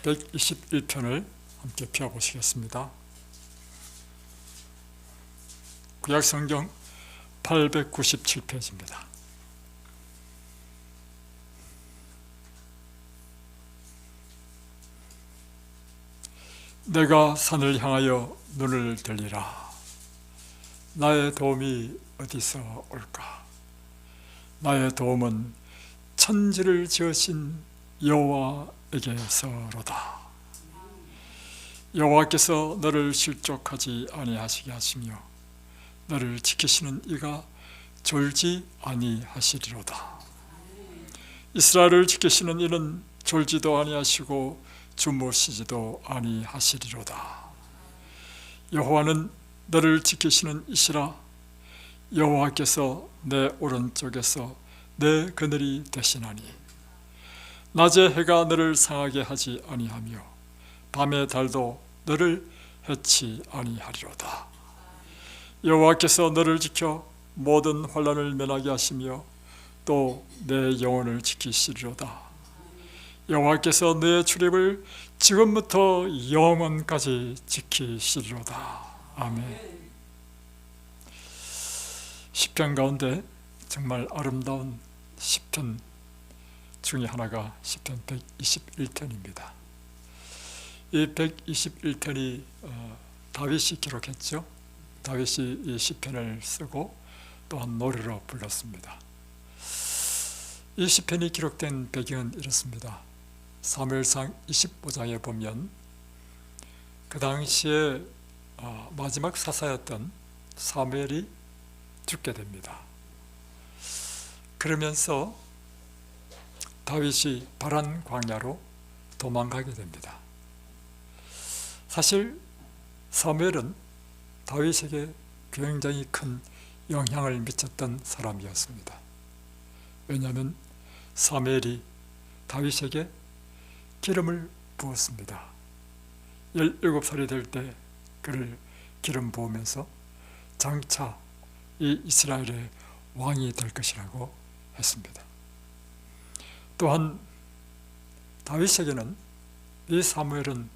121편을 함께 펴보시겠습니다. 구약성경 897페이지입니다. 내가 산을 향하여 눈을 들리라. 나의 도움이 어디서 올까? 나의 도움은 천지를 지으신 여호와에게서로다. 여호와께서 너를 실족하지 아니하시게 하시며 너를 지키시는 이가 졸지 아니하시리로다. 이스라엘을 지키시는 이는 졸지도 아니하시고 주무시지도 아니하시리로다. 여호와는 너를 지키시는 이시라. 여호와께서 내 오른쪽에서 내 그늘이 되시나니 낮에 해가 너를 상하게 하지 아니하며 밤의 달도 너를 해치 아니하리로다. 여호와께서 너를 지켜 모든 환난을 면하게 하시며 또 내 영혼을 지키시리로다. 여호와께서 너의 출입을 지금부터 영원까지 지키시리로다. 아멘. 시편 가운데 정말 아름다운 시편 중에 하나가 시편 121편입니다. 이 121편이 다윗이 기록했죠. 다윗이 이 시편을 쓰고 또한 노래로 불렀습니다. 이 시편이 기록된 배경은 이렇습니다. 사무엘상 25장에 보면 그 당시에 마지막 사사였던 사무엘이 죽게 됩니다. 그러면서 다윗이 바란 광야로 도망가게 됩니다. 사실 사무엘은 다윗에게 굉장히 큰 영향을 미쳤던 사람이었습니다. 왜냐하면 사무엘이 다윗에게 기름을 부었습니다. 17살이 될 때 그를 기름 부으면서 장차 이 이스라엘의 왕이 될 것이라고 했습니다. 또한 다윗에게는 이 사무엘은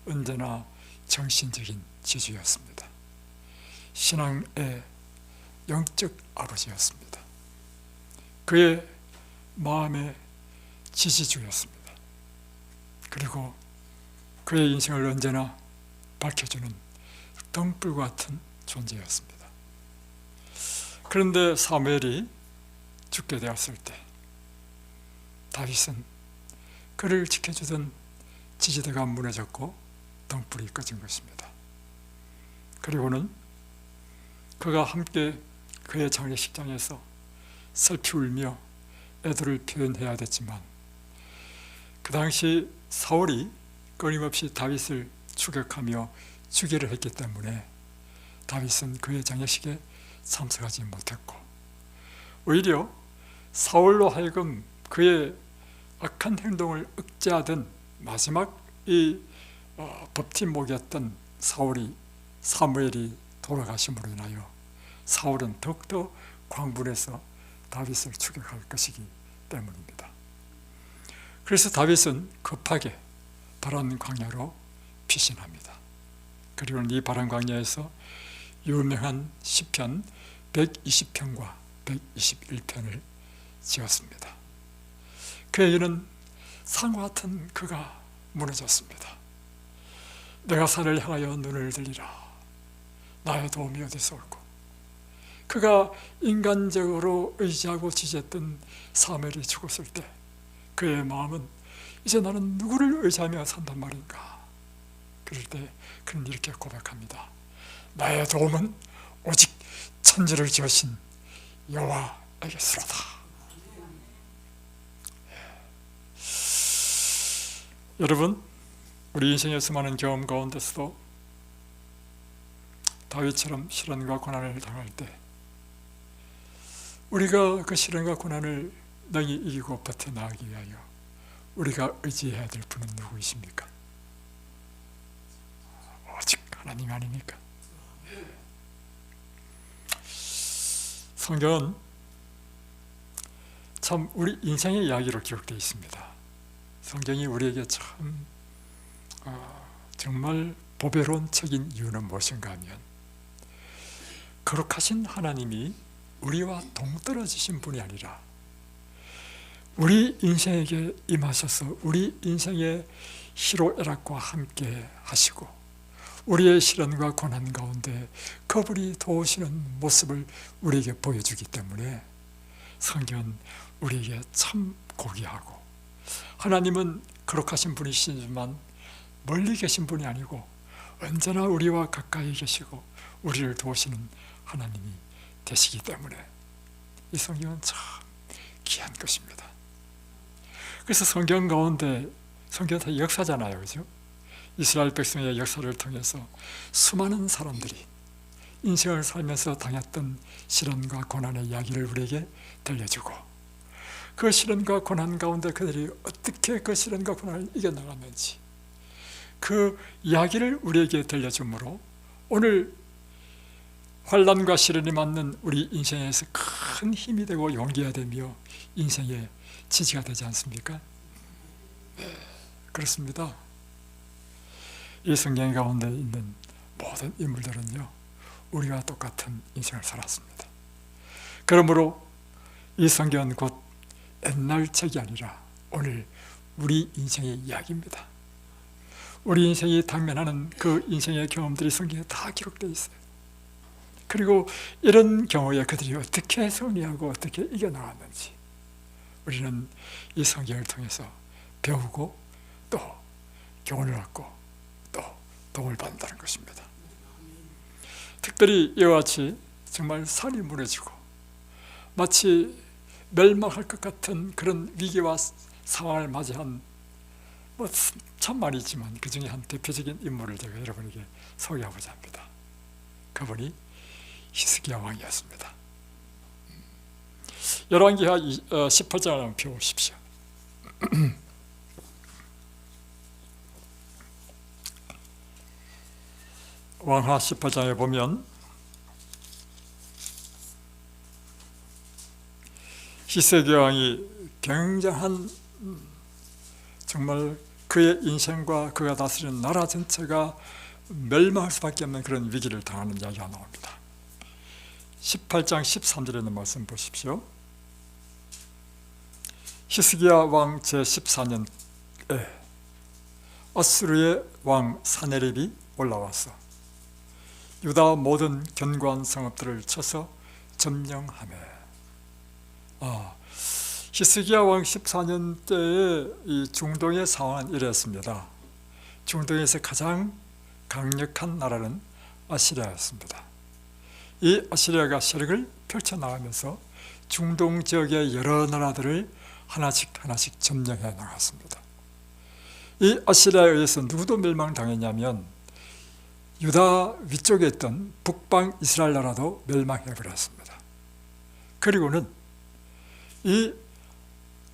언제나 정신적인 지주였습니다. 신앙의 영적 아버지였습니다. 그의 마음의 지지주였습니다. 그리고 그의 인생을 언제나 밝혀주는 등불 같은 존재였습니다. 그런데 사무엘이 죽게 되었을 때 다윗은 그를 지켜주던 지지대가 무너졌고 등불이 꺼진 것입니다. 그리고는 그가 함께 그의 장례식장에서 슬피 울며 애도를 표현해야 됐지만 그 당시 사울이 끊임없이 다윗을 추격하며 죽이려 했기 때문에 다윗은 그의 장례식에 참석하지 못했고 오히려 사울로 하여금 그의 악한 행동을 억제하던 마지막 이 버팀목이었던 사무엘이 돌아가심으로 인하여 사울은 더욱더 광분해서 다윗을 추격할 것이기 때문입니다. 그래서 다윗은 급하게 바란 광야로 피신합니다. 그리고 이 바란 광야에서 유명한 시편 120편과 121편을 지었습니다. 그에게는 산과 같은 그가 무너졌습니다. 내가 산을 향하여 눈을 들리라. 나의 도움이 어디서 올고. 그가 인간적으로 의지하고 지지했던 사무엘이 죽었을 때 그의 마음은 이제 나는 누구를 의지하며 산단 말인가. 그럴 때 그는 이렇게 고백합니다. 나의 도움은 오직 천지를 지으신 여호와에게서로다. 여러분, 우리 인생의 수많은 경험 가운데서도 다윗처럼 시련과 고난을 당할 때 우리가 그 시련과 고난을 능히 이기고 버텨나가기 위하여 우리가 의지해야 될 분은 누구이십니까? 오직 하나님 아닙니까? 성경은 참 우리 인생의 이야기로 기록되어 있습니다. 성경이 우리에게 참 정말 보배로운 책인 이유는 무엇인가 하면, 거룩하신 하나님이 우리와 동떨어지신 분이 아니라 우리 인생에게 임하셔서 우리 인생의 희로애락과 함께 하시고 우리의 시련과 고난 가운데 그분이 도우시는 모습을 우리에게 보여주기 때문에 성경은 우리에게 참 고귀하고, 하나님은 거룩하신 분이시지만 멀리 계신 분이 아니고 언제나 우리와 가까이 계시고 우리를 도우시는 하나님이 되시기 때문에 이 성경은 참 귀한 것입니다. 그래서 성경 가운데, 성경은 다 역사잖아요, 그죠? 이스라엘 백성의 역사를 통해서 수많은 사람들이 인생을 살면서 당했던 시련과 고난의 이야기를 우리에게 들려주고, 그 시련과 고난 가운데 그들이 어떻게 그 시련과 고난을 이겨나갔는지 그 이야기를 우리에게 들려주므로 오늘 환난과 시련이 맞는 우리 인생에서 큰 힘이 되고 용기가 되며 인생의 지지가 되지 않습니까? 네, 그렇습니다. 이 성경 가운데 있는 모든 인물들은요, 우리와 똑같은 인생을 살았습니다. 그러므로 이 성경은 곧 옛날 책이 아니라 오늘 우리 인생의 이야기입니다. 우리 인생이 당면하는 그 인생의 경험들이 성경에 다 기록되어 있어요. 그리고 이런 경우에 그들이 어떻게 승리하고 어떻게 이겨나갔는지 우리는 이 성경을 통해서 배우고 또 교훈을 얻고 또 도움을 받는다는 것입니다. 특별히 이와 같이 정말 산이 무너지고 마치 멸망할 것 같은 그런 위기와 상황을 맞이한 참 많이 있지만 그 중에 한 대표적인 인물을 제가 여러분에게 소개하고자 합니다. 그분이 히스기야 왕이었습니다. 열왕기하 18장을 한번 펴보십시오. 왕하 18장에 보면 히스기야 왕이 굉장한 정말 그의 인생과 그가 다스리는 나라 전체가 멸망할 수밖에 없는 그런 위기를 당하는 이야기가 나옵니다. 18장 13절에 있는 말씀 보십시오. 히스기야 왕 제14년에 아수르의 왕 사네립이 올라와서 유다 모든 견고한 성읍들을 쳐서 점령하며, 히스기야 왕 14년 때의 이 중동의 상황은 이랬습니다. 중동에서 가장 강력한 나라는 아시리아였습니다. 이 아시리아가 세력을 펼쳐나가면서 중동 지역의 여러 나라들을 하나씩 점령해 나갔습니다. 이 아시리아에 의해서 누구도 멸망당했냐면 유다 위쪽에 있던 북방 이스라엘 나라도 멸망해버렸습니다. 그리고는 이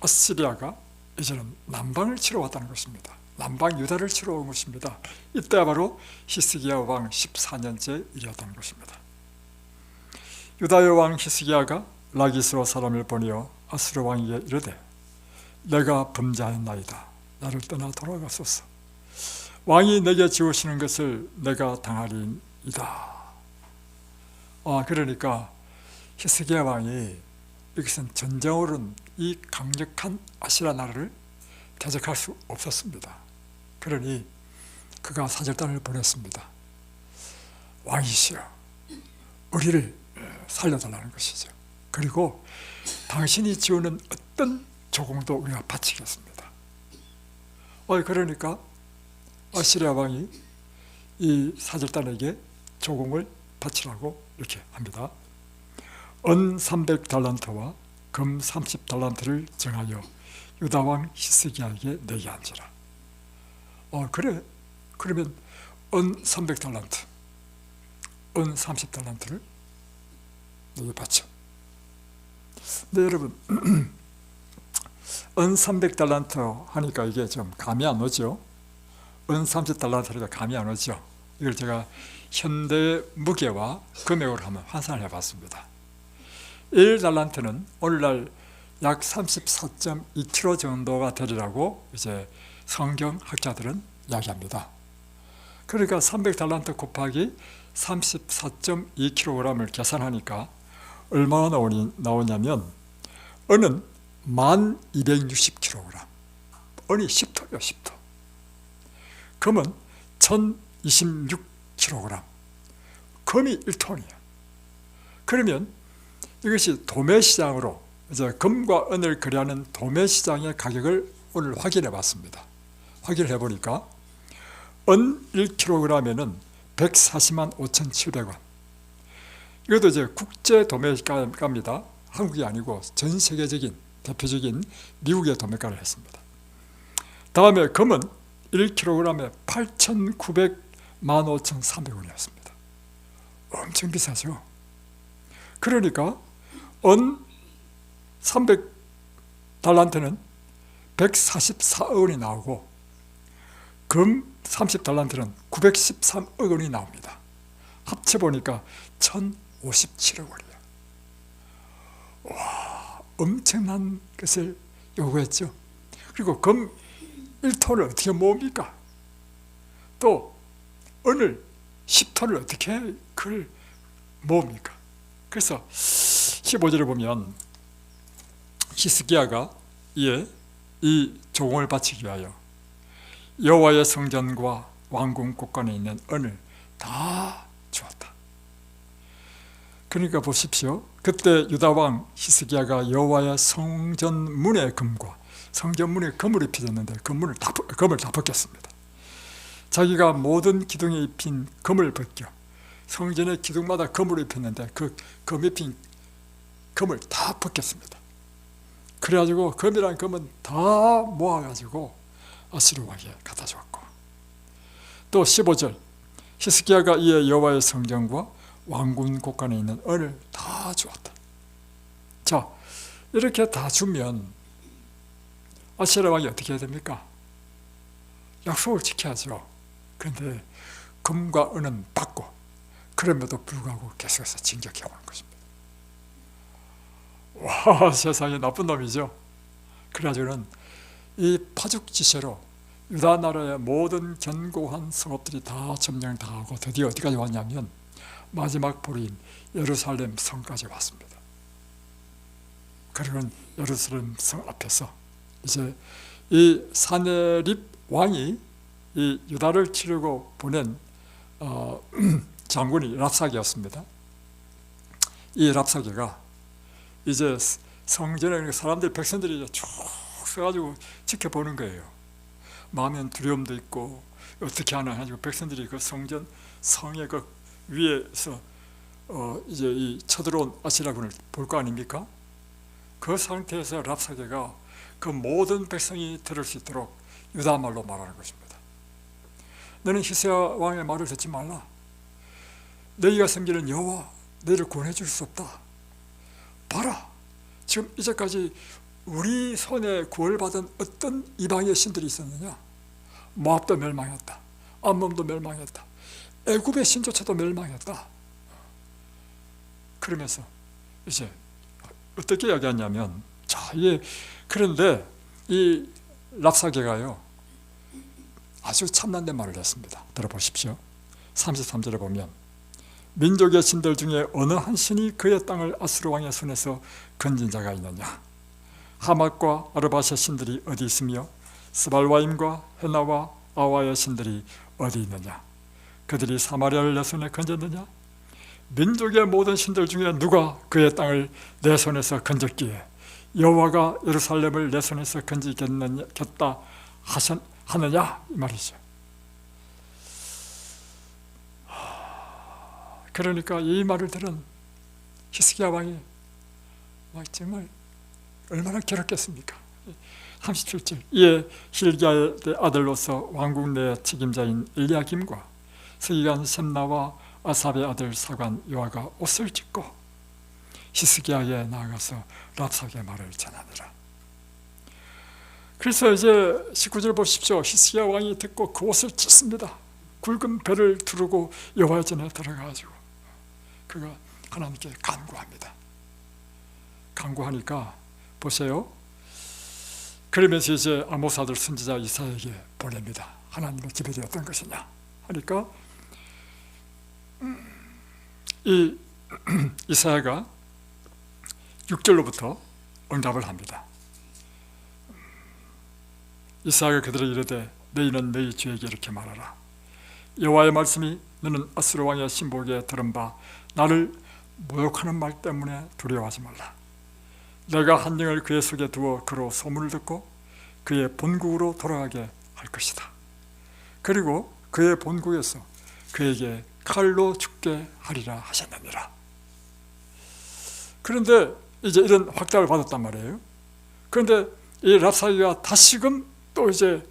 아시리아가 이제는 남방을 치러 왔다는 것입니다. 남방 유다를 치러 온 것입니다. 이때가 바로 히스기야 왕 14년째 일이었다는 것입니다. 유다의 왕 히스기야가 라기스로 사람을 보내어 아수르 왕에게 이르되 내가 범죄하였나이다. 나를 떠나 돌아가소서. 왕이 내게 지우시는 것을 내가 당하리이다. 그러니까 히스기야 왕이 여기서는 전쟁으로는 이 강력한 아시리아 나라를 대적할 수 없었습니다. 그러니 그가 사절단을 보냈습니다. 왕이시여, 우리를 살려달라는 것이죠. 그리고 당신이 지우는 어떤 조공도 우리가 바치겠습니다. 그러니까 아시리아 왕이 이 사절단에게 조공을 바치라고 이렇게 합니다. 은 300달란트와 금 30달란트를 정하여 유다 왕 히스기야에게 내게 한지라. 그래, 그러면 은 300달란트, 은 30달란트를 내게 바쳐. 네, 여러분, 은 300달란트 하니까 이게 좀 감이 안 오죠. 은 30달란트니까 감이 안 오죠. 이걸 제가 현대 무게와 금액으로 한번 환산을 해봤습니다. 1달란트는 오늘날 약 34.2kg 정도가 되리라고 이제 성경학자들은 이야기합니다. 그러니까 300달란트 곱하기 34.2kg을 계산하니까 얼마나 나오냐면 은은 1260kg, 은이 10토요 10토. 금은 1026kg, 금이 1톤이에요. 그러면 이것이 도매시장으로 이제 금과 은을 거래하는 도매시장의 가격을 오늘 확인해 봤습니다. 확인해 보니까 은 1kg에는 140만 5,700원. 이것도 이제 국제 도매가입니다. 한국이 아니고 전 세계적인 대표적인 미국의 도매가를 했습니다. 다음에 금은 1kg에 8,915,300원이었습니다. 엄청 비싸죠. 그러니까 은 300달란트는 144억 원이 나오고 금 30달란트는 913억 원이 나옵니다. 합쳐보니까 1,057억 원이에요. 와, 엄청난 것을 요구했죠. 그리고 금 1톤을 어떻게 모읍니까? 또 은을 10톤을 어떻게 그걸 모읍니까? 그래서 15절에 보면 히스기야가 이에 이 조공을 바치기 위하여 여호와의 성전과 왕궁 곳간에 있는 은을 다 주었다. 그러니까 보십시오. 그때 유다왕 히스기야가 여호와의 성전 문의 금과 성전 문에 금을 입혀줬는데 금을 다 벗겼습니다. 자기가 모든 기둥에 입힌 금을 벗겨 성전의 기둥마다 금을 입혔는데 그 금 입힌 금을 다 벗겼습니다. 그래가지고 금이란 금은 다 모아가지고 아수르 왕에게 갖다 줬고, 또 15절 히스기야가 이에 여호와의 성전과 왕궁 곳간에 있는 은을 다 주었다. 자, 이렇게 다 주면 아시라 왕이 어떻게 해야 됩니까? 약속을 지켜야죠. 그런데 금과 은은 받고 그럼에도 불구하고 계속해서 진격해 오는 것입니다. 와, 세상에 나쁜 놈이죠. 그래가지고는 이 파죽지세로 유다 나라의 모든 견고한 성읍들이 다 점령당하고 드디어 어디까지 왔냐면 마지막 보루인 예루살렘 성까지 왔습니다. 그리고 예루살렘 성 앞에서 이제 이 사네립 왕이 이 유다를 치려고 보낸 장군이 랍사게였습니다. 이 랍사게가 이제 성전에 사람들, 백성들이 쭉 서가지고 지켜보는 거예요. 마음엔 두려움도 있고 어떻게 하나 해가지고 백성들이 그 성전 성의 그 위에서 이제 이 쳐들어온 아시라군을 볼 거 아닙니까? 그 상태에서 랍사게가 그 모든 백성이 들을 수 있도록 유다 말로 말하는 것입니다. 너는 히스기야 왕의 말을 듣지 말라. 너희가 섬기는 여호와 너희를 구원해 줄 수 없다. 봐라, 지금 이제까지 우리 손에 구원받은 어떤 이방의 신들이 있었느냐? 모압도 멸망했다. 암몬도 멸망했다. 애굽의 신조차도 멸망했다. 그러면서 이제 어떻게 이야기하냐면, 자, 그런데 이 랍사게가요 아주 참난된 말을 했습니다. 들어보십시오. 33절에 보면 민족의 신들 중에 어느 한 신이 그의 땅을 아수르 왕의 손에서 건진 자가 있느냐? 하맛과 아르바샤 신들이 어디 있으며 스발와임과 헤나와 아와의 신들이 어디 있느냐? 그들이 사마리아를 내 손에 건졌느냐? 민족의 모든 신들 중에 누가 그의 땅을 내 손에서 건졌기에 여호와가 예루살렘을 내 손에서 건지겠다 하느냐? 이 말이죠. 그러니까 이 말을 들은 히스기야 왕이 정말 얼마나 괴롭겠습니까? 37절 이에 hil기야의 아들로서 왕국 내 책임자인 엘리야김과 서기관 셈나와 아삽의 아들 사관 요아가 옷을 찢고 히스기야에 나아가서 랍사게의 말을 전하니라. 그래서 이제 19절 보십시오. 히스기야 왕이 듣고 그 옷을 찢습니다. 굵은 배를 두르고 여호와의 전에 들어가가지고 그가 하나님께 간구합니다. 간구하니까 보세요. 그러면서 이제 아모스 아들 선지자 이사야에게 보냅니다. 하나님의 기별이 어떤 것이냐 하니까 이 이사야가 6절로부터 응답을 합니다. 이사야가 그들에게 이르되 너희는 너희 주에게 이렇게 말하라. 여호와의 말씀이 너는 아수르 왕의 신복에 들은 바 나를 모욕하는 말 때문에 두려워하지 말라. 내가 한 영을 그의 속에 두어 그로 소문을 듣고 그의 본국으로 돌아가게 할 것이다. 그리고 그의 본국에서 그에게 칼로 죽게 하리라 하셨느니라. 그런데 이제 이런 확답을 받았단 말이에요. 그런데 이 랍사기가 다시금 또 이제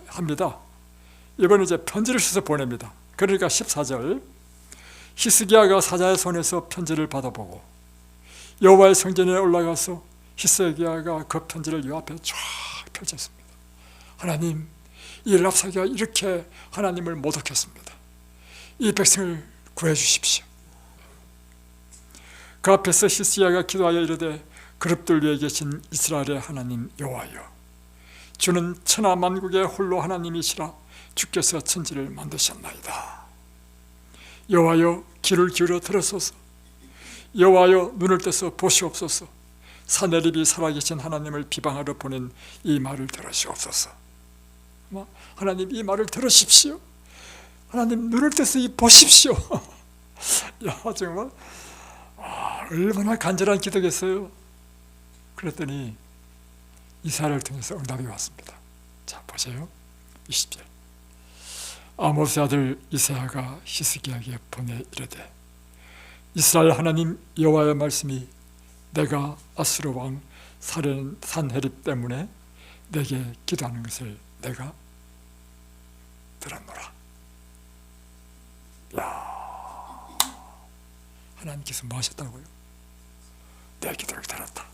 합니다. 이번에 이제 편지를 써서 보냅니다. 그러니까 14절, 히스기야가 사자의 손에서 편지를 받아보고 여호와의 성전에 올라가서 히스기야가 그 편지를 요 앞에 쫙 펼쳤습니다. 하나님, 이 랍사기가 이렇게 하나님을 모독했습니다. 이 백성을 구해 주십시오. 그 앞에서 히스기야가 기도하여 이르되 그룹들 위에 계신 이스라엘의 하나님 여호와여, 주는 천하 만국의 홀로 하나님이시라. 주께서 천지를 만드셨나이다. 여호와여, 귀를 기울여 들으소서. 여호와여, 눈을 떼서 보시옵소서. 사내립이 살아계신 하나님을 비방하러 보낸 이 말을 들으시옵소서. 하나님, 이 말을 들으십시오. 하나님, 눈을 떼서 보십시오. 야, 정말 얼마나 간절한 기도겠어요. 그랬더니 이사야를 통해서 응답이 왔습니다. 자, 보세요. 20절. 아모스 아들 이사야가 히스기야에게 보내 이르되 이스라엘 하나님 여호와의 말씀이 내가 아수르 왕 산헤립 때문에 내게 기도하는 것을 내가 들었노라. 야, 하나님께서 뭐 하셨다고요? 내 기도를 들었다.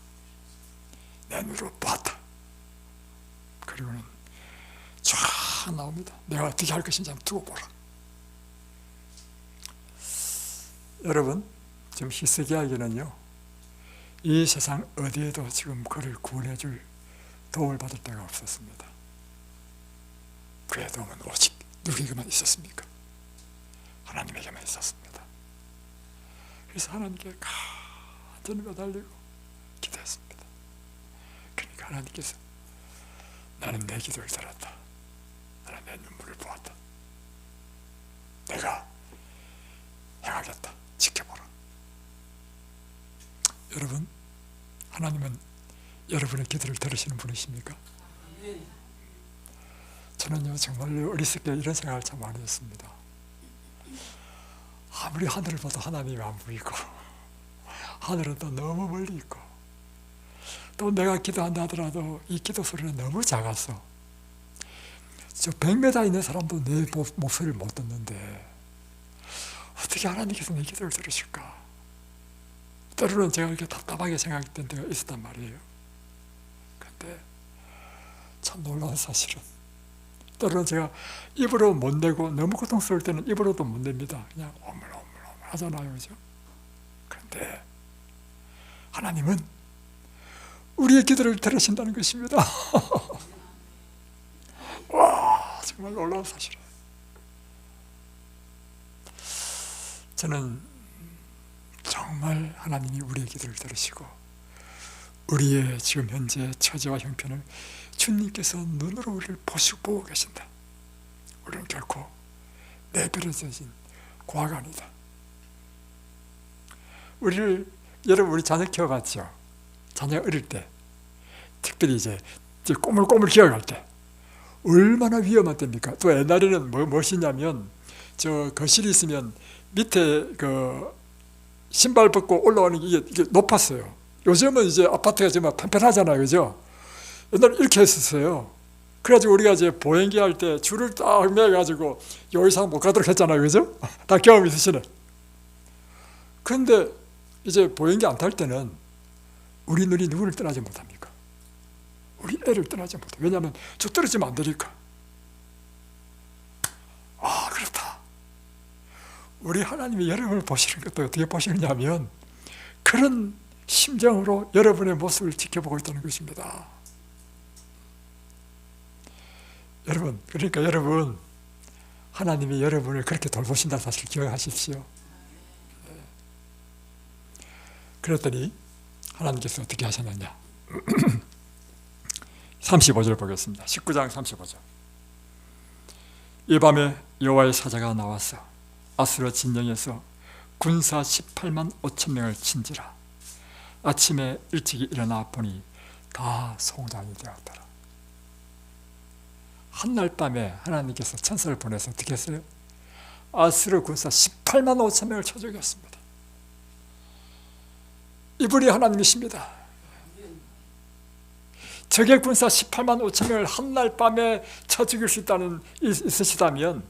내 눈으로 보았다. 그리고는 쫙 나옵니다. 내가 어떻게 할 것인지 한번 두고 보라. 여러분, 지금 히스기야에게는요, 이 세상 어디에도 지금 그를 구원해 줄 도움을 받을 데가 없었습니다. 그의 도움은 오직 누구에게만 있었습니까? 하나님에게만 있었습니다. 그래서 하나님께 간절히 매달리고 기도했습니다. 그러니까 하나님께서 나는 내 기도를 들었다. 나는 내 눈물을 보았다. 내가 행하겠다. 지켜보라. 여러분, 하나님은 여러분의 기도를 들으시는 분이십니까? 저는요, 정말로 어렸을 때 이런 생각을 참 많이 했습니다. 아무리 하늘을 봐도 하나님이 안 보이고 하늘은 또 너무 멀리 있고 또 내가 기도한다 하더라도 이 기도 소리는 너무 작아서 저 100m 있는 사람도 내 목소리를 못 듣는데 어떻게 하나님께서 내 기도를 들으실까? 때로는 제가 이렇게 답답하게 생각했던 때가 있었단 말이에요. 근데 참 놀라운 사실은 때로는 제가 입으로 못 내고 너무 고통스러울 때는 입으로도 못 냅니다. 그냥 오물오물 하잖아요, 그죠? 그런데 하나님은 우리의 기도를 들으신다는 것입니다. 와, 정말 놀라운 사실이에요. 저는 정말 하나님이 우리의 기도를 들으시고 우리의 지금 현재 처지와 형편을 주님께서 눈으로 우리를 보고 계신다. 우리는 결코 내버려진 고아가 아니다. 여러분, 우리 자녀 키워봤죠? 자녀 어릴 때, 특별히 이제 꼬물꼬물 키워갈 때 얼마나 위험한 때입니까? 또 옛날에는 무엇이냐면 저 거실이 있으면 밑에 그 신발 벗고 올라오는 게 이게 높았어요. 요즘은 이제 아파트가 정말 편편하잖아요, 그죠? 옛날에 이렇게 했었어요. 그래가지고 우리가 이제 보행기 할 때 줄을 딱 매가지고 요 이상 못 가도록 했잖아요, 그죠? 다 경험 있으시네. 그런데 이제 보행기 안 탈 때는 우리 눈이 누구를 떠나지 못합니까? 우리 애를 떠나지 못해. 왜냐하면 저 떨어지면 안 되니까. 아, 그렇다. 우리 하나님이 여러분을 보시는 것도 어떻게 보시느냐면 그런 심정으로 여러분의 모습을 지켜보고 있다는 것입니다. 여러분, 그러니까 여러분, 하나님이 여러분을 그렇게 돌보신다는 사실 기억하십시오. 그랬더니 하나님께서 어떻게 하셨느냐. 35절 보겠습니다. 19장 35절. 이 밤에 여호와의 사자가 나와서 아수르 진영에서 군사 18만 5천 명을 친지라. 아침에 일찍이 일어나 보니 다 송장이 되었더라. 한날 밤에 하나님께서 천사를 보내서 어떻게 했어요? 아수르 군사 18만 5천 명을 쳐 죽였습니다. 이분이 하나님이십니다. 적의 군사 18만 5천 명을 한날 밤에 쳐 죽일 수 있으시다면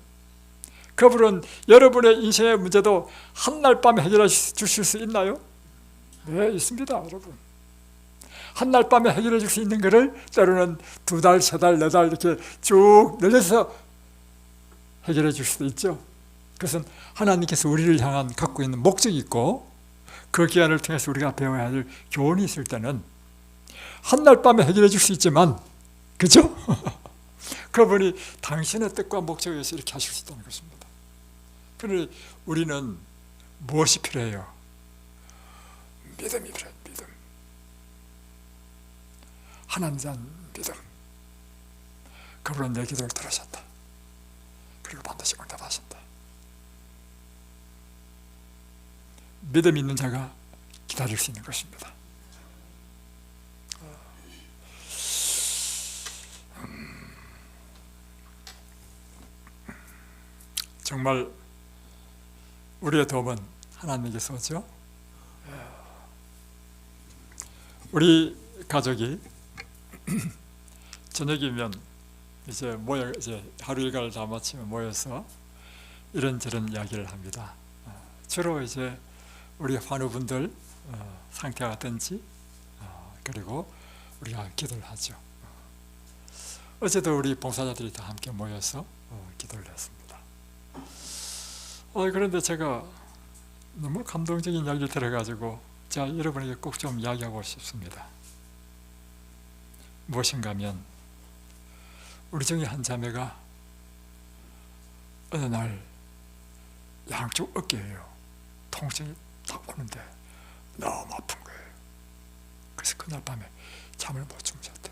그분은 여러분의 인생의 문제도 한날 밤에 해결해 주실 수 있나요? 네, 있습니다, 여러분. 한날 밤에 해결해 줄 수 있는 것을 때로는 2달, 3달, 4달 이렇게 쭉 늘려서 해결해 줄 수도 있죠. 그것은 하나님께서 우리를 향한 갖고 있는 목적이 있고 그 기간을 통해서 우리가 배워야 할 교훈이 있을 때는 한날 밤에 해결해 줄 수 있지만, 그죠? 그분이 당신의 뜻과 목적에 의해서 이렇게 하실 수 있다는 것입니다. 그러니 우리는 무엇이 필요해요? 믿음이 필요해요. 믿음. 하나님에 대한 믿음. 그분은 내 기도를 들으셨다. 그리고 반드시 응답하신다. 믿음 있는 자가 기다릴 수 있는 것입니다. 정말 우리의 도움은 하나님께서 오죠. 우리 가족이 저녁이면 이제 하루 일과를 다 마치면 모여서 이런저런 이야기를 합니다. 주로 이제 우리 환우분들 상태가 어떤지, 그리고 우리가 기도를 하죠. 어제도 우리 봉사자들이 다 함께 모여서 기도를 했습니다. 그런데 제가 너무 감동적인 이야기를 들어가지고 제가 여러분에게 꼭 좀 이야기하고 싶습니다. 무엇인가 하면 우리 중에 한 자매가 어느 날 양쪽 어깨에요 통증이 딱 오는데 너무 아픈 거예요. 그래서 그날 밤에 잠을 못 주무셨대.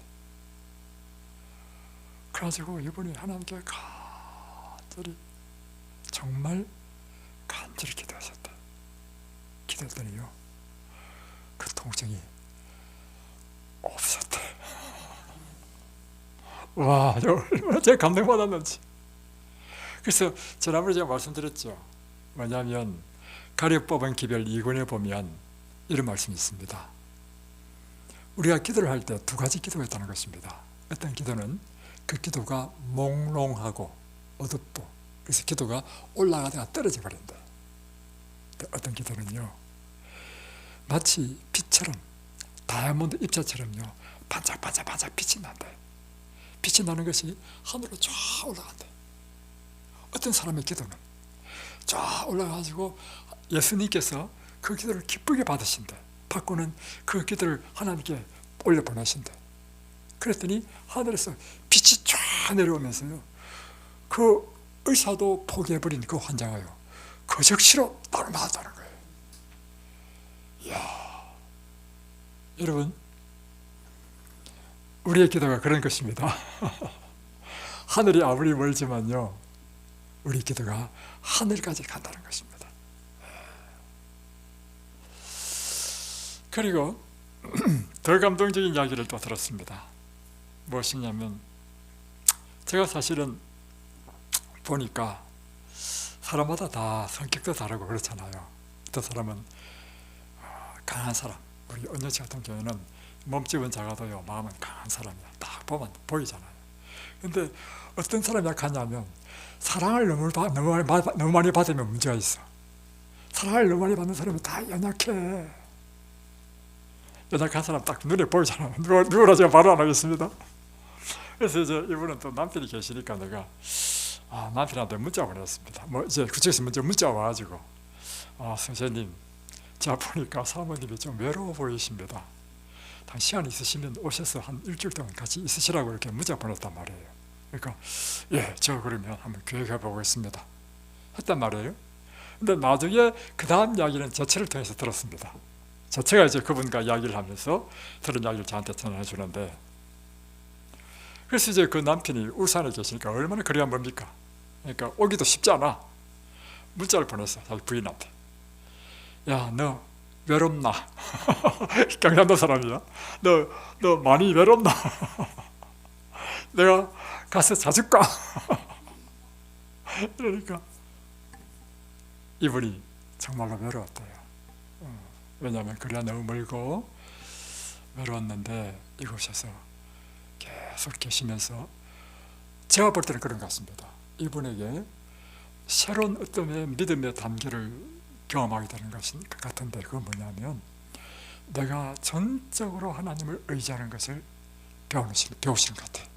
그래가지고 이분이 하나님께 간절히 정말 간절히 기도하셨다. 기도했더니요 그 통증이 없었대. 와, 얼마나 제가 감동받았는지. 그래서 지난번에 제가 말씀드렸죠. 뭐냐면 가려법은 기별 2권에 보면 이런 말씀이 있습니다. 우리가 기도를 할 때 2가지 기도가 있다는 것입니다. 어떤 기도는 그 기도가 몽롱하고 어둡고 그래서 기도가 올라가다가 떨어져 버린다. 어떤 기도는요 마치 빛처럼 다이아몬드 입자처럼요 반짝반짝 빛이 난다. 빛이 나는 것이 하늘로 쫙 올라간다. 어떤 사람의 기도는 쫙 올라가가지고 예수님께서 그 기도를 기쁘게 받으신다. 받고는 그 기도를 하나님께 올려보내신다. 그랬더니 하늘에서 빛이 쫙 내려오면서요 그 의사도 포기해버린 그 환자가요 그 즉시로 바로 나았다는 거예요. 이야, 여러분 우리의 기도가 그런 것입니다. 하늘이 아무리 멀지만요 우리 기도가 하늘까지 간다는 것입니다. 그리고 더 감동적인 이야기를 또 들었습니다. 무엇이냐면 제가 사실은 보니까 사람마다 다 성격도 다르고 그렇잖아요. 어떤 사람은 강한 사람, 우리 언녀씨 같은 경우에는 몸집은 작아도요 마음은 강한 사람이야. 딱 보면 보이잖아요. 근데 어떤 사람이 약하냐면 사랑을 너무 많이 받으면 문제가 있어. 사랑을 너무 많이 받는 사람은 다 연약해. 연약한 사람 딱 눈에 보이잖아. 누구라 제가 말을 안 하겠습니다. 그래서 이제 이분은 또 남편이 계시니까 내가 남편한테 문자 보냈습니다. 이제 그쪽에서 먼저 문자 와가지고 선생님 자, 보니까 사모님이 좀 외로워 보이십니다. 시간 있으시면 오셔서 한 일주일 동안 같이 있으시라고 이렇게 문자 보냈단 말이에요. 그러니까 예, 저 그러면 한번 기획해 보겠습니다 했단 말이에요. 근데 나중에 그 다음 이야기는 저체를 통해서 들었습니다. 저체가 이제 그분과 이야기를 하면서 들은 이야기를 저한테 전해 주는데, 그래서 이제 그 남편이 울산에 계시니까 얼마나 거리가 멉니까? 그러니까 오기도 쉽지 않아. 문자를 보냈어, 자기 부인한테. 야, 너 외롭나? 경상도 사람이야. 너 많이 외롭나? 내가 가서 자주 가. 그러니까 이분이 정말로 외로웠대요. 왜냐하면 거리가 너무 멀고 외로웠는데 이곳에서 계속 계시면서 제가 볼 때는 그런 것 같습니다. 이분에게 새로운 어떤 믿음의 단계를 경험하게 되는 것인 것 같은데, 그건 뭐냐면 내가 전적으로 하나님을 의지하는 것을 배우시는 것 같아요.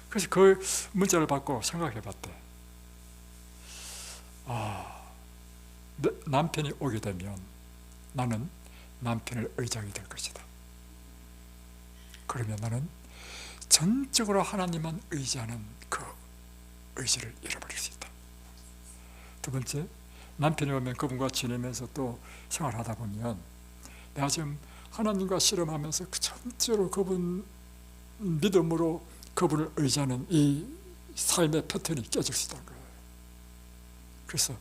그래서 그 문자를 받고 생각해 봤대. 남편이 오게 되면 나는 남편을 의지하게 될 것이다. 그러면 나는 전적으로 하나님만 의지하는 그 의지를 잃어버릴 수 있다. 두 번째, 남편이 오면 그분과 지내면서 또 생활하다 보면 내가 지금 하나님과 씨름하면서 전적으로 그분 믿음으로 그분을 의지하는 이 삶의 패턴이 깨질 수 있다는 거예요. 그래서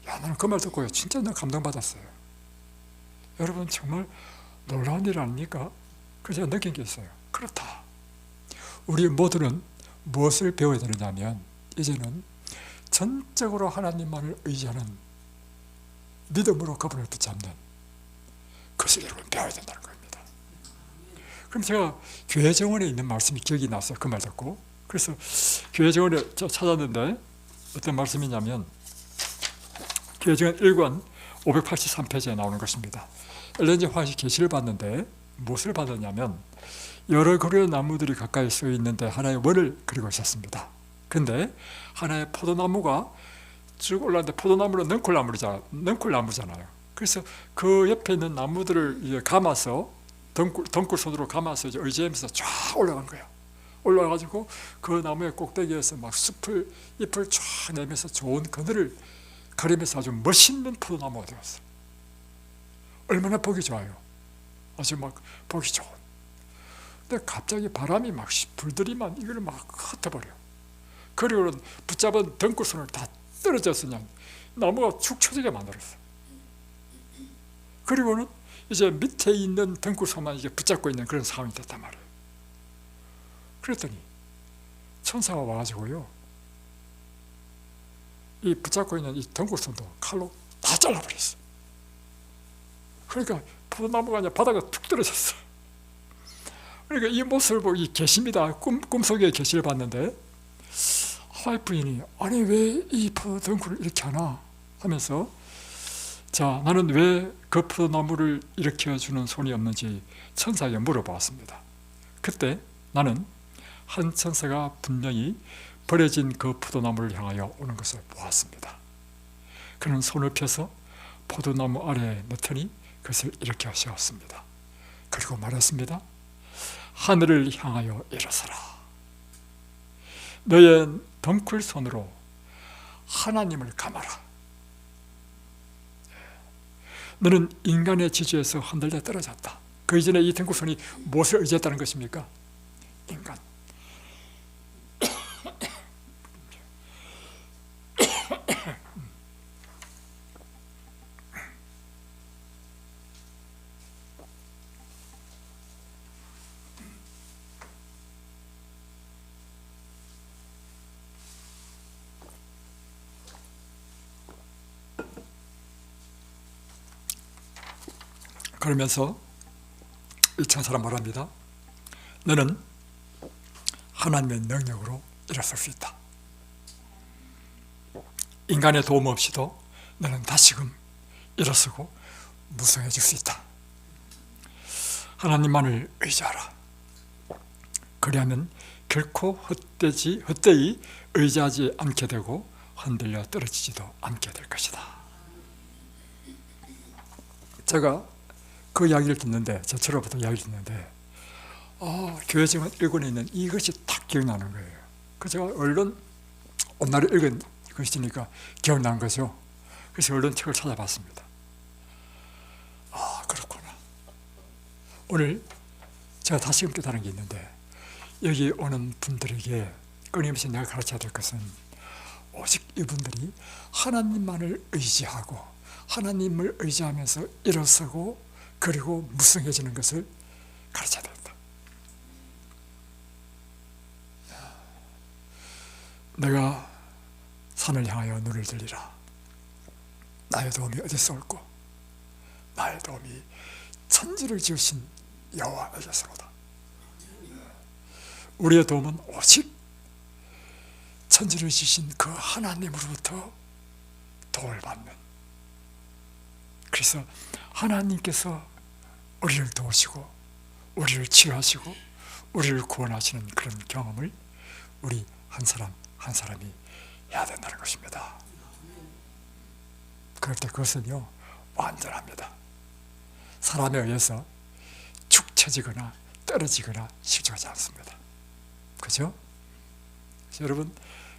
나는 그 말 듣고 진짜 난 감동받았어요. 여러분, 정말 놀라운 일 아닙니까? 그래서 제가 느낀 게 있어요. 그렇다. 우리 모두는 무엇을 배워야 되느냐면 이제는 전적으로 하나님만을 의지하는 믿음으로 그분을 붙잡는 그것을 여러분 배워야 된다는 겁니다. 그럼 제가 교회 정원에 있는 말씀이 기억이 났어요. 그 말 듣고. 그래서 교회 정원에 찾았는데 어떤 말씀이냐면 교회 정원 1권 583페이지에 나오는 것입니다. 엘렌 G 화이트 계시를 봤는데 무엇을 받았냐면 여러 그루의 나무들이 가까이 서 있는데 하나의 원을 그리고 있었습니다. 근데 하나의 포도나무가 쭉 올라왔는데 포도나무는 넝쿨나무잖아요. 그래서 그 옆에 있는 나무들을 이제 감아서 덩굴 손으로 감아서 이제 의지하면서 쫙 올라간 거예요. 올라가지고 그 나무의 꼭대기에서 막 잎을 쫙 내면서 좋은 그늘을 가리면서 아주 멋있는 포도나무가 되었어. 얼마나 보기 좋아요. 아주 막 보기 좋은. 근데 갑자기 바람이 막 불들이만 이걸 막 흩어버려. 그리고는 붙잡은 덩굴손을 다 떨어져서 그냥 나무가 축 처지게 만들었어. 그리고는 이제 밑에 있는 덩굴손만 이제 붙잡고 있는 그런 상황이 됐단 말이에요. 그랬더니 천사가 와가지고요, 이 붙잡고 있는 이 덩굴손도 칼로 다 잘라버렸어. 그러니까 포도나무가 그냥 바닥에 툭 떨어졌어. 그러니까 이 모습을 보고 이 계시입니다. 꿈속에 계시를 봤는데 와이프인이 아니 왜 이 포도덩굴을 이렇게 하나 하면서 자, 나는 왜 그 포도나무를 일으켜주는 손이 없는지 천사에게 물어보았습니다. 그때 나는 한 천사가 분명히 버려진 그 포도나무를 향하여 오는 것을 보았습니다. 그는 손을 펴서 포도나무 아래에 넣더니 그것을 일으켜 세웠습니다. 그리고 말했습니다. 하늘을 향하여 일어서라. 너의 덩굴 손으로 하나님을 감아라. 너는 인간의 지주에서 흔들려 떨어졌다. 그 이전에 이 덩굴 손이 무엇을 의지했다는 것입니까? 인간. 그러면서 이 천사가 말합니다. 너는 하나님의 능력으로 일어설 수 있다. 인간의 도움 없이도 너는 다시금 일어서고 무성해질 수 있다. 하나님만을 의지하라. 그리하면 결코 헛되이 의지하지 않게 되고 흔들려 떨어지지도 않게 될 것이다. 제가 그 이야기를 듣는데, 저처럼부터 이야기를 듣는데, 교회 정원 1권에 있는 이것이 딱 기억나는 거예요. 그래서 제가 얼른 오늘날 읽은 것이니까 기억난 거죠. 그래서 얼른 책을 찾아봤습니다. 그렇구나. 오늘 제가 다시금 깨달은 게 있는데, 여기 오는 분들에게 끊임없이 내가 가르쳐야 될 것은 오직 이분들이 하나님만을 의지하고 하나님을 의지하면서 일어서고 그리고 무성해지는 것을 가르쳐야 된다. 내가 산을 향하여 눈을 들리라. 나의 도움이 어디서 올꼬? 나의 도움이 천지를 지으신 여호와에게서로다. 우리의 도움은 오직 천지를 지으신 그 하나님으로부터 도움을 받는, 그래서 하나님께서 우리를 도우시고 우리를 치유하시고 우리를 구원하시는 그런 경험을 우리 한 사람 한 사람이 해야 된다는 것입니다. 그럴 때 그것은요 완전합니다. 사람에 의해서 축 처지거나 떨어지거나 실족하지 않습니다. 그죠? 여러분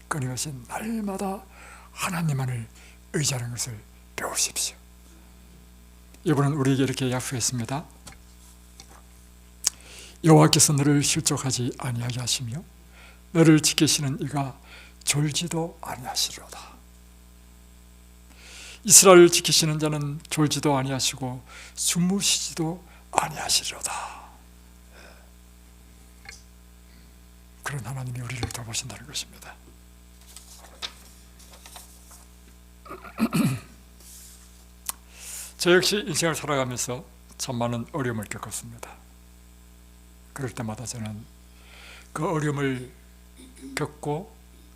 끊임없이 날마다 하나님만을 의지하는 것을 배우십시오. 이번은 우리에게 이렇게 약속했습니다. 여호와께서 너를 실족하지 아니하게 하시며 너를 지키시는 이가 졸지도 아니하시리로다. 이스라엘을 지키시는 자는 졸지도 아니하시고 주무시지도 아니하시리로다. 그런 하나님이 우리를 돌보신다는 것입니다. 저 역시 인생을 살아가면서 참 많은 어려움을 겪었습니다. 그럴 때마다 저는 그 어려움을 겪고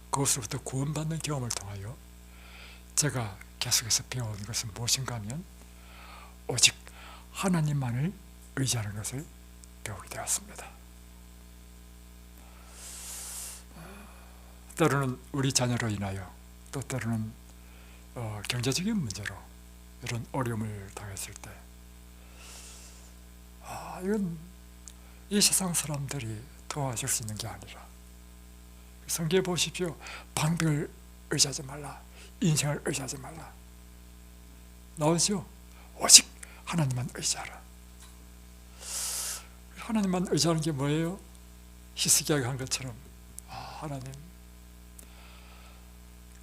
그것으로부터 구원받는 경험을 통하여 제가 계속해서 배워온 것은 무엇인가 하면 오직 하나님만을 의지하는 것을 배우게 되었습니다. 때로는 우리 자녀로 인하여 또 때로는 경제적인 문제로 이런 어려움을 당했을 때 이건 이 세상 사람들이 도와줄 수 있는 게 아니라 성경에 보십시오. 방백을 의지하지 말라, 인생을 의지하지 말라 나오죠. 오직 하나님만 의지하라. 하나님만 의지하는 게 뭐예요? 히스기야가 한 것처럼 하나님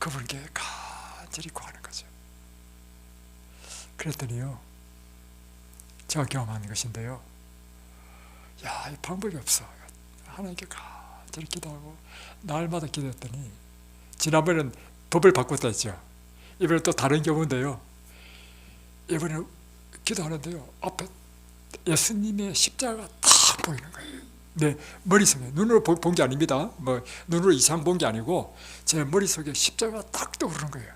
그분께 간절히 구하는 거죠. 그랬더니요 제가 경험하는 것인데요, 이 방법이 없어. 하나님께 간절히 기도하고 날마다 기도했더니 지난번에는 법을 바꿨다 했죠. 이번에 또 다른 경우인데요, 이번에 기도하는데요 앞에 예수님의 십자가가 딱 보이는 거예요. 내 머릿속에, 눈으로 본 게 아닙니다. 눈으로 이상 본 게 아니고 제 머릿속에 십자가가 딱 떠오르는 거예요.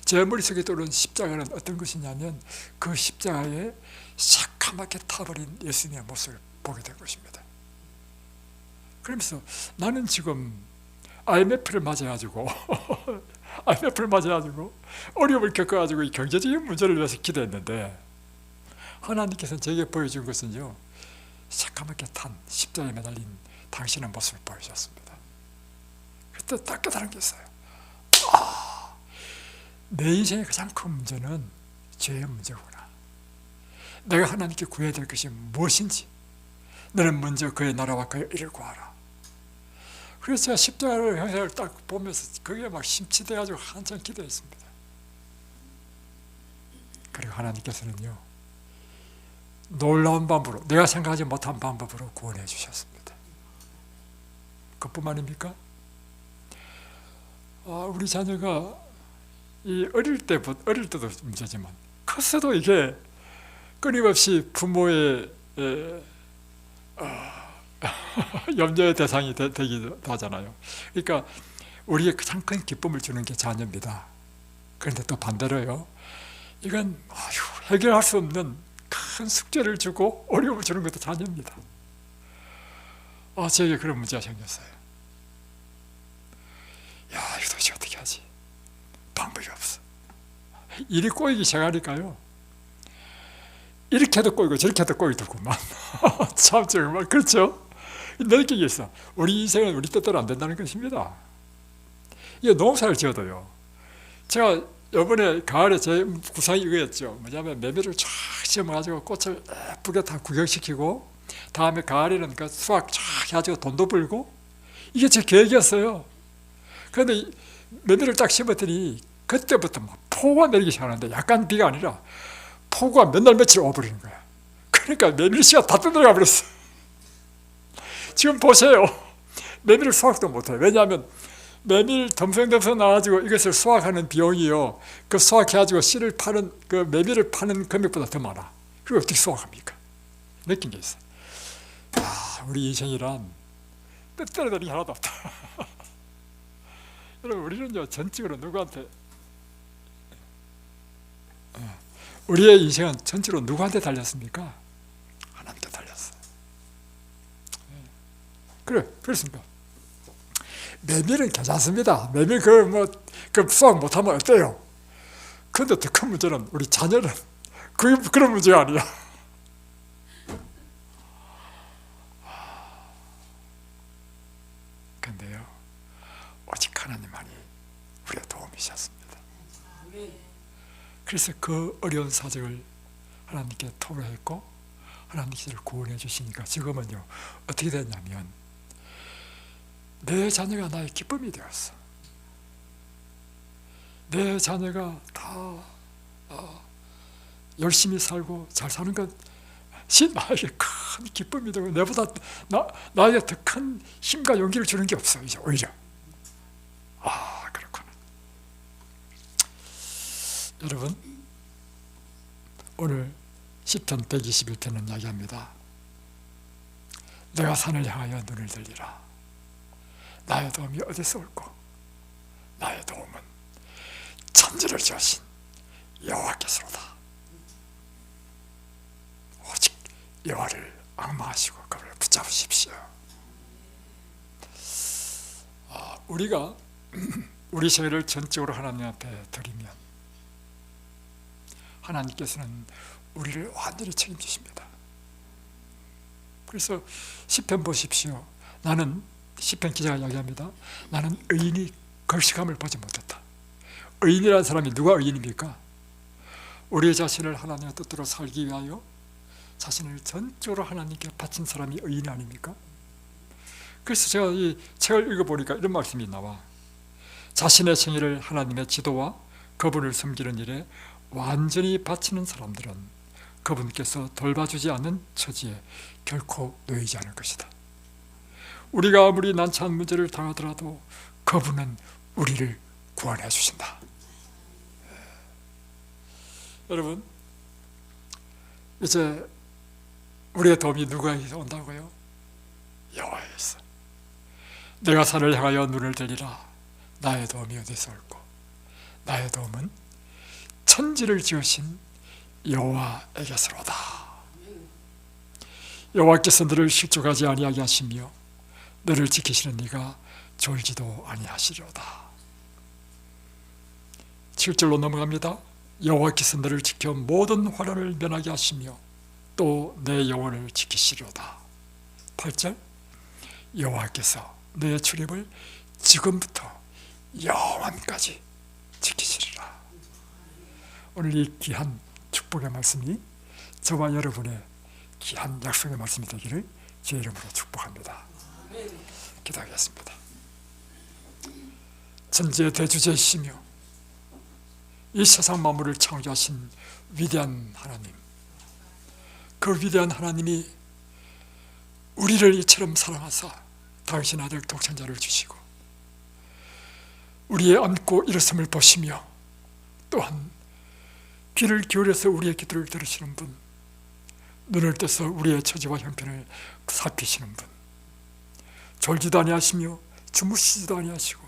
제 머릿속에 떠오르는 십자가는 어떤 것이냐면 그 십자가에 새카맣게 타버린 예수님의 모습을 보게 된 것입니다. 그러면서 나는 지금 IMF를 맞아가지고 어려움을 겪어가지고 이 경제적인 문제를 위해서 기도했는데 하나님께서 제게 보여준 것은요 새까맣게 탄 십자가에 매달린 당신의 모습을 보여줬습니다. 그때 딱 깨달은 게 있어요. 내 인생의 가장 큰 문제는 죄의 문제구나. 내가 하나님께 구해야 될 것이 무엇인지 너는 먼저 그의 나라와 그의 일을 구하라. 그래서 제가 십자가를 형상을 딱 보면서 그게 막 심취돼가지고 한참 기도했습니다. 그리고 하나님께서는요 놀라운 방법으로, 내가 생각하지 못한 방법으로 구원해 주셨습니다. 그뿐만입니까? 우리 자녀가 어릴 때도 문제지만 컸어도 이게 끊임없이 부모의 염려의 대상이 되기도 하잖아요. 그러니까 우리의 가장 큰 기쁨을 주는 게 자녀입니다. 그런데 또 반대로요, 이건 해결할 수 없는 큰 숙제를 주고 어려움을 주는 것도 자녀입니다. 저에게 그런 문제가 생겼어요. 이거 도대체 어떻게 하지? 방법이 없어. 일이 꼬이기 시작하니까요 이렇게도 꼬이고 저렇게도 꼬이더구만. 참 정말 그렇죠? 느끼게 있어. 우리 인생은 우리 뜻대로 안 된다는 것입니다. 이게 농사를 지어도요. 제가 이번에 가을에 제 구상이 이거였죠. 뭐냐면 메밀을 쫙 심어가지고 꽃을 예쁘게 다 구경시키고 다음에 가을에는 그 수확 쫙 해가지고 돈도 벌고 이게 제 계획이었어요. 그런데 메밀을 딱 심었더니 그때부터 막 폭우가 내리기 시작하는데 약간 비가 아니라 폭우가 몇 날 며칠 오버리는 거야. 그러니까 메밀씨가 다 떠들어가 버렸어. 지금 보세요. 메밀을 수확도 못해요. 왜냐하면 메밀 덤성덤성 나와가지고 이것을 수확하는 비용이요. 그 수확해가지고 씨를 파는, 그 메밀을 파는 금액보다 더 많아. 그걸 어떻게 수확합니까? 느낀 게 있어요. 아, 우리 인생이란 뜻대로 되는 게 하나도 없다. 여러분, 우리는요, 전적으로 누구한테, 우리의 인생은 전적으로 누구한테 달렸습니까? 하나님께 달렸어요. 그래, 그렇습니까? 메밀은 괜찮습니다. 메밀 그 수확 못하면 어때요? 근데 더 큰 문제는 우리 자녀는 그런 문제가 아니야. 근데요, 오직 하나님만이 우리의 도움이셨습니다. 그래서 그 어려운 사정을 하나님께 토로했고 하나님께서 구원해 주시니까 지금은요, 어떻게 됐냐면 내 자녀가 나의 기쁨이 되었어. 내 자녀가 다 열심히 살고 잘 사는 건 나에게 큰 기쁨이 되고 내보다 나에게 더 큰 힘과 용기를 주는 게 없어. 이제 오히려 그렇구나. 여러분, 오늘 시편 121편은 이야기합니다. 내가 산을 향하여 눈을 들리라. 나의 도움이 어디서 올꼬? 나의 도움은 천지를 지으신 여호와께서로다. 오직 여호와를 앙망하시고 그를 붙잡으십시오. 우리가 우리 생애를 전적으로 하나님 앞에 드리면 하나님께서는 우리를 완전히 책임지십니다. 그래서 시편 보십시오. 나는, 시편 기자가 이야기합니다. 나는 의인이 걸식함을 보지 못했다. 의인이라는 사람이 누가 의인입니까? 우리 자신을 하나님의 뜻대로 살기 위하여 자신을 전적으로 하나님께 바친 사람이 의인 아닙니까? 그래서 제가 이 책을 읽어보니까 이런 말씀이 나와. 자신의 생애를 하나님의 지도와 그분을 섬기는 일에 완전히 바치는 사람들은 그분께서 돌봐주지 않는 처지에 결코 놓이지 않을 것이다. 우리가 아무리 난처한 문제를 당하더라도 그분은 우리를 구원해 주신다. 여러분, 이제 우리의 도움이 누구에게서 온다고요? 여호와에게서. 내가 산을 향하여 눈을 들리라. 나의 도움이 어디서 올꼬? 나의 도움은 천지를 지으신 여호와에게서로다. 여호와께서 너를 실족하지 아니하게 하시며 너를 지키시는 네가 졸지도 아니하시리로다. 7절로 넘어갑니다. 여호와께서 너를 지켜 모든 환난을 면하게 하시며 또 내 영혼을 지키시리로다. 8절, 여호와께서 너의 출입을 지금부터 영원까지 지키시리라. 오늘 이 귀한 축복의 말씀이 저와 여러분의 귀한 약속의 말씀이 되기를 주의 이름으로 축복합니다. 기도하겠습니다. 천지의 대주제이시며 이 세상 만물을 창조하신 위대한 하나님, 그 위대한 하나님이 우리를 이처럼 사랑하사 당신 아들 독생자를 주시고 우리의 앉고 일어섬을 보시며 또한 귀를 기울여서 우리의 기도를 들으시는 분, 눈을 떠서 우리의 처지와 형편을 살피시는 분, 졸지도 아니하시며 주무시지도 아니하시고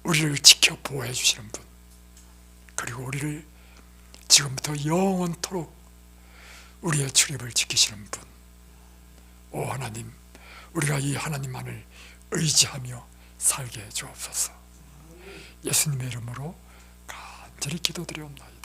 우리를 지켜 보호해 주시는 분, 그리고 우리를 지금부터 영원토록 우리의 출입을 지키시는 분, 오 하나님, 우리가 이 하나님만을 의지하며 살게 해 주옵소서. 예수님의 이름으로 간절히 기도드리옵나이다.